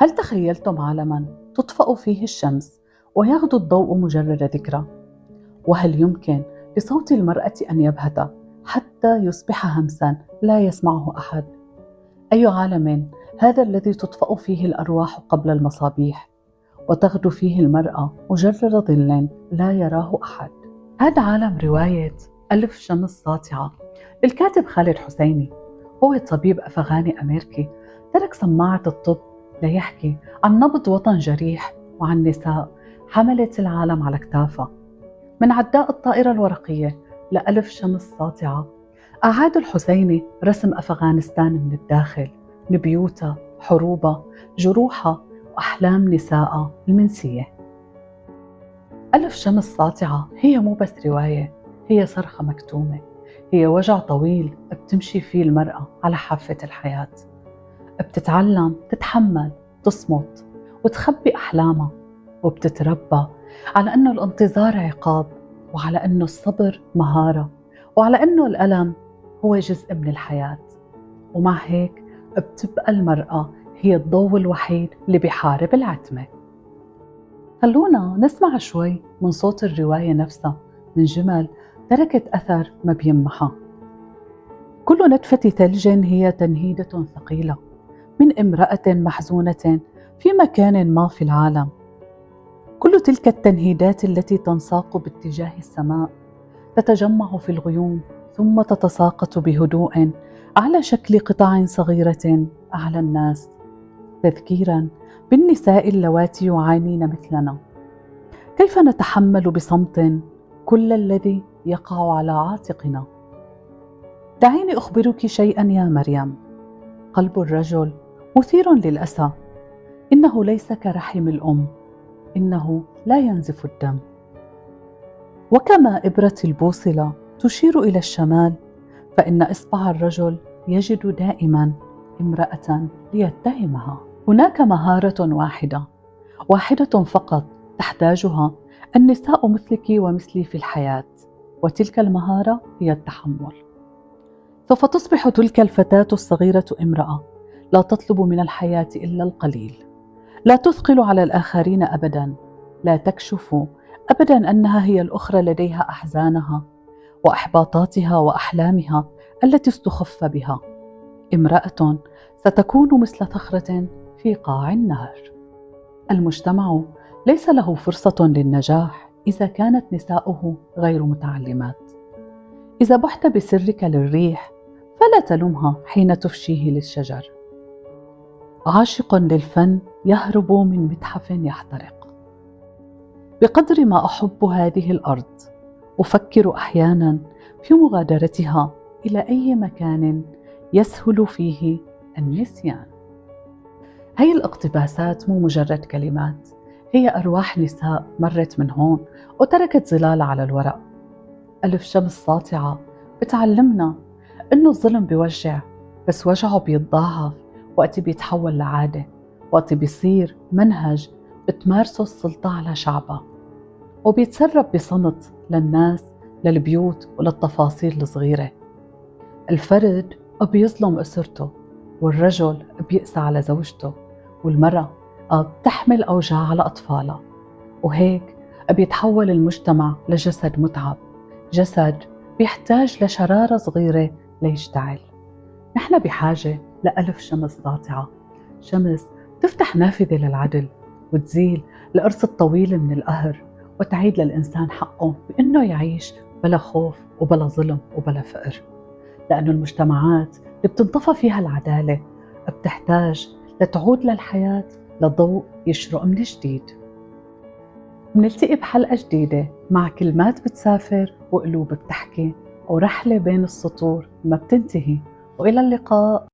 هل تخيلتم عالماً تطفأ فيه الشمس ويغدو الضوء مجرد ذكرى؟ وهل يمكن لصوت المرأة أن يبهت حتى يصبح همساً لا يسمعه أحد؟ أي عالم هذا الذي تطفأ فيه الأرواح قبل المصابيح وتغدو فيه المرأة مجرد ظل لا يراه أحد؟ هذا عالم رواية ألف شمس ساطعة للكاتب خالد حسيني. هو طبيب أفغاني أمريكي ترك سماعة الطب ليحكي عن نبض وطن جريح وعن نساء حملت العالم على كتافها. من عداء الطائرة الورقية لألف شمس ساطعة، أعاد الحسيني رسم أفغانستان من الداخل، من بيوتها، حروبها، جروحها، وأحلام نسائها المنسية. ألف شمس ساطعة هي مو بس رواية، هي صرخة مكتومة، هي وجع طويل بتمشي فيه المرأة على حافة الحياة، بتتعلم تتحمل، تصمت وتخبي أحلامها، وبتتربى على أنه الانتظار عقاب، وعلى أنه الصبر مهارة، وعلى أنه الألم هو جزء من الحياة. ومع هيك بتبقى المرأة هي الضوء الوحيد اللي بيحارب العتمة. خلونا نسمع شوي من صوت الرواية نفسها، من جمل تركت أثر ما بيمحى. كل نتفة ثلج هي تنهيدة ثقيلة من امرأة محزونة في مكان ما في العالم. كل تلك التنهيدات التي تنساق باتجاه السماء تتجمع في الغيوم ثم تتساقط بهدوء على شكل قطع صغيرة أعلى الناس، تذكيرا بالنساء اللواتي يعانين مثلنا. كيف نتحمل بصمت كل الذي يقع على عاتقنا؟ دعيني أخبرك شيئا يا مريم، قلب الرجل مثير للأسى، إنه ليس كرحم الأم، إنه لا ينزف الدم. وكما إبرة البوصلة تشير إلى الشمال، فإن إصبع الرجل يجد دائما امرأة ليتهمها. هناك مهارة واحدة فقط تحتاجها النساء مثلك ومثلي في الحياة، وتلك المهارة هي التحمل. سوف تصبح تلك الفتاة الصغيرة امرأة لا تطلب من الحياة إلا القليل، لا تثقل على الآخرين أبدا، لا تكشف أبدا أنها هي الأخرى لديها أحزانها وإحباطاتها وأحلامها التي استخف بها. امرأة ستكون مثل صخرة في قاع النهر. المجتمع ليس له فرصة للنجاح إذا كانت نساؤه غير متعلمات. إذا بحت بسرك للريح فلا تلمها حين تفشيه للشجر. عاشق للفن يهرب من متحف يحترق. بقدر ما أحب هذه الأرض أفكر أحيانا في مغادرتها إلى أي مكان يسهل فيه النسيان. هي الاقتباسات مو مجرد كلمات، هي أرواح نساء مرت من هون وتركت ظلال على الورق. ألف شمس ساطعة بتعلمنا إنه الظلم بيوجع، بس وجعه بيتضاعف وقت بيتحول لعادة، وقت بيصير منهج بتمارسه السلطة على شعبها، وبيتسرب بصمت للناس، للبيوت وللتفاصيل الصغيرة. الفرد بيظلم أسرته، والرجل بيقسى على زوجته، والمرأة بتحمل أوجاع على أطفالها، وهيك بيتحول المجتمع لجسد متعب، جسد بيحتاج لشرارة صغيرة ليشتعل. نحن بحاجة لألف شمس ساطعة، شمس تفتح نافذة للعدل وتزيل القرص الطويل من القهر، وتعيد للإنسان حقه بأنه يعيش بلا خوف وبلا ظلم وبلا فقر. لأن المجتمعات اللي بتنطفى فيها العدالة بتحتاج لتعود للحياة لضوء يشرق من جديد. منلتقي بحلقة جديدة مع كلمات بتسافر وقلوب بتحكي، ورحلة بين السطور ما بتنتهي، وإلى اللقاء.